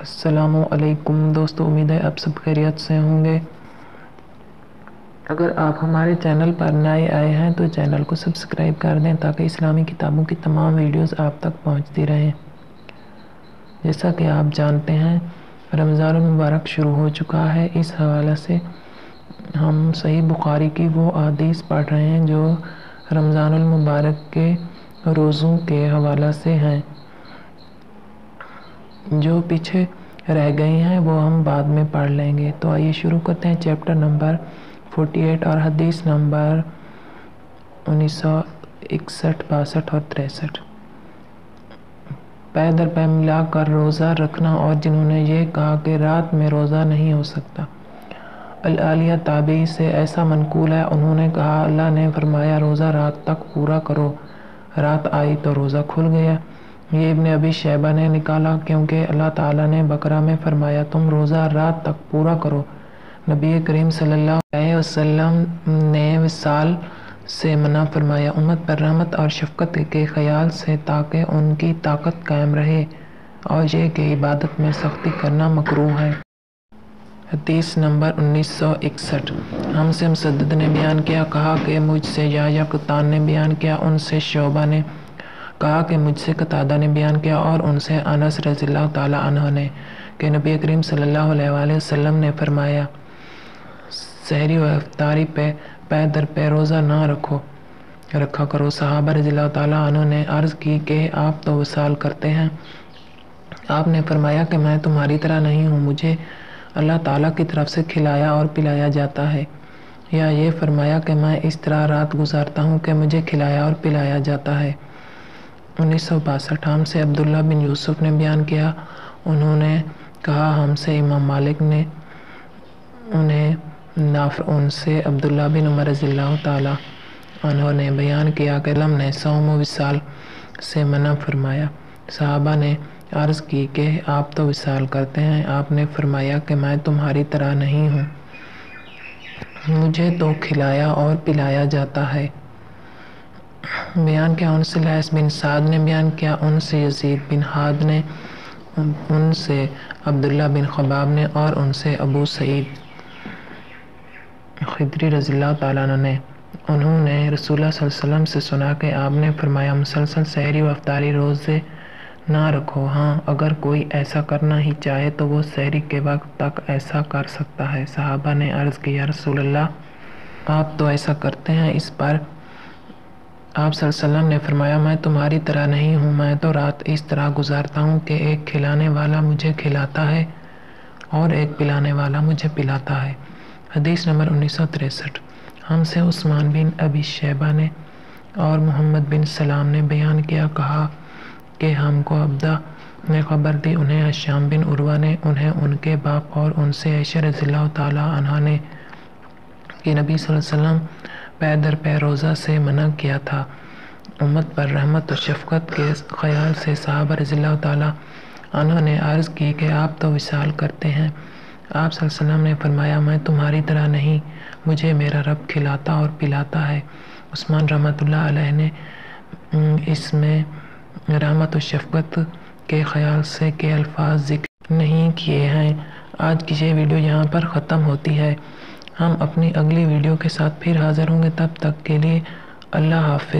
السلام علیکم دوستو، امید ہے آپ سب خیریت سے ہوں گے۔ اگر آپ ہمارے چینل پر نئے آئے ہیں تو چینل کو سبسکرائب کر دیں تاکہ اسلامی کتابوں کی تمام ویڈیوز آپ تک پہنچتی رہیں۔ جیسا کہ آپ جانتے ہیں رمضان المبارک شروع ہو چکا ہے، اس حوالے سے ہم صحیح بخاری کی وہ احادیث پڑھ رہے ہیں جو رمضان المبارک کے روزوں کے حوالے سے ہیں۔ جو پیچھے رہ گئی ہیں وہ ہم بعد میں پڑھ لیں گے۔ تو آئیے شروع کرتے ہیں چیپٹر نمبر 48 اور حدیث نمبر 1961، 62 اور 63۔ پے در پے ملا کر روزہ رکھنا، اور جنہوں نے یہ کہا کہ رات میں روزہ نہیں ہو سکتا۔ العالیہ تابعی سے ایسا منقول ہے، انہوں نے کہا اللہ نے فرمایا روزہ رات تک پورا کرو، رات آئی تو روزہ کھل گیا۔ یہ ابن ابی شیبہ نے نکالا کیونکہ اللہ تعالیٰ نے بقرہ میں فرمایا تم روزہ رات تک پورا کرو۔ نبی کریم صلی اللہ علیہ وسلم نے وصال سے منع فرمایا امت پر رحمت اور شفقت کے خیال سے تاکہ ان کی طاقت قائم رہے، اور یہ کہ عبادت میں سختی کرنا مکروہ ہے۔ حدیث نمبر 1961۔ ہم سے مسدد نے بیان کیا، کہا کہ مجھ سے یحییٰ قطان نے بیان کیا، ان سے شعبہ نے کہا کہ مجھ سے قتادہ نے بیان کیا، اور ان سے انس رضی اللہ تعالیٰ عنہ نے کہ نبی کریم صلی اللہ علیہ وسلم نے فرمایا سحری و افطاری پہ در پہ روزہ نہ رکھا کرو۔ صحابہ رضی اللہ تعالیٰ عنہ نے عرض کی کہ آپ تو وصال کرتے ہیں، آپ نے فرمایا کہ میں تمہاری طرح نہیں ہوں، مجھے اللہ تعالیٰ کی طرف سے کھلایا اور پلایا جاتا ہے، یا یہ فرمایا کہ میں اس طرح رات گزارتا ہوں کہ مجھے کھلایا اور پلایا جاتا ہے۔ 1962۔ ہم سے عبداللہ بن یوسف نے بیان کیا، انہوں نے کہا ہم سے امام مالک نے انہیں نافع، ان سے عبداللہ بن عمر رضی اللہ تعالیٰ عنہ نے بیان کیا کہ علم نے صوم و وصال سے منع فرمایا۔ صحابہ نے عرض کی کہ آپ تو وصال کرتے ہیں، آپ نے فرمایا کہ میں تمہاری طرح نہیں ہوں، مجھے تو کھلایا اور پلایا جاتا ہے۔ بیان کیا ان سے لیث بن سعد نے بیان کیا، ان سے یزید بن ہاد نے، ان سے عبداللہ بن خباب نے، اور ان سے ابو سعید خدری رضی اللہ تعالیٰ عنہ نے، انہوں نے رسول اللہ صلی اللہ علیہ وسلم سے سنا کہ آپ نے فرمایا مسلسل سحری و افطاری روزے نہ رکھو، ہاں اگر کوئی ایسا کرنا ہی چاہے تو وہ سحری کے وقت تک ایسا کر سکتا ہے۔ صحابہ نے عرض کی یا رسول اللہ آپ تو ایسا کرتے ہیں۔ اس پر آپ صلی اللہ علیہ وسلم نے فرمایا میں تمہاری طرح نہیں ہوں، میں تو رات اس طرح گزارتا ہوں کہ ایک کھلانے والا مجھے کھلاتا ہے اور ایک پلانے والا مجھے پلاتا ہے۔ حدیث نمبر 1963۔ ہم سے عثمان بن ابی شیبہ نے اور محمد بن سلام نے بیان کیا، کہا کہ ہم کو عبدہ نے خبر دی، انہیں ہشام بن عروہ نے، انہیں ان کے باپ اور ان سے عائشہ رضی اللہ تعالیٰ عنہا نے کہ نبی صلی اللہ علیہ وسلم پے در پے روزہ سے منع کیا تھا۔ امت پر رحمت و شفقت کے خیال سے صحابہ رضی اللہ تعالیٰ عنہ نے عرض کی کہ آپ تو وصال کرتے ہیں، آپ صلی اللہ علیہ وسلم نے فرمایا میں تمہاری طرح نہیں، مجھے میرا رب کھلاتا اور پلاتا ہے۔ عثمان رحمۃ اللہ علیہ نے اس میں رحمت و شفقت کے خیال سے کے الفاظ ذکر نہیں کیے ہیں۔ آج کی یہ ویڈیو یہاں پر ختم ہوتی ہے، ہم اپنی اگلی ویڈیو کے ساتھ پھر حاضر ہوں گے، تب تک کے لیے اللہ حافظ۔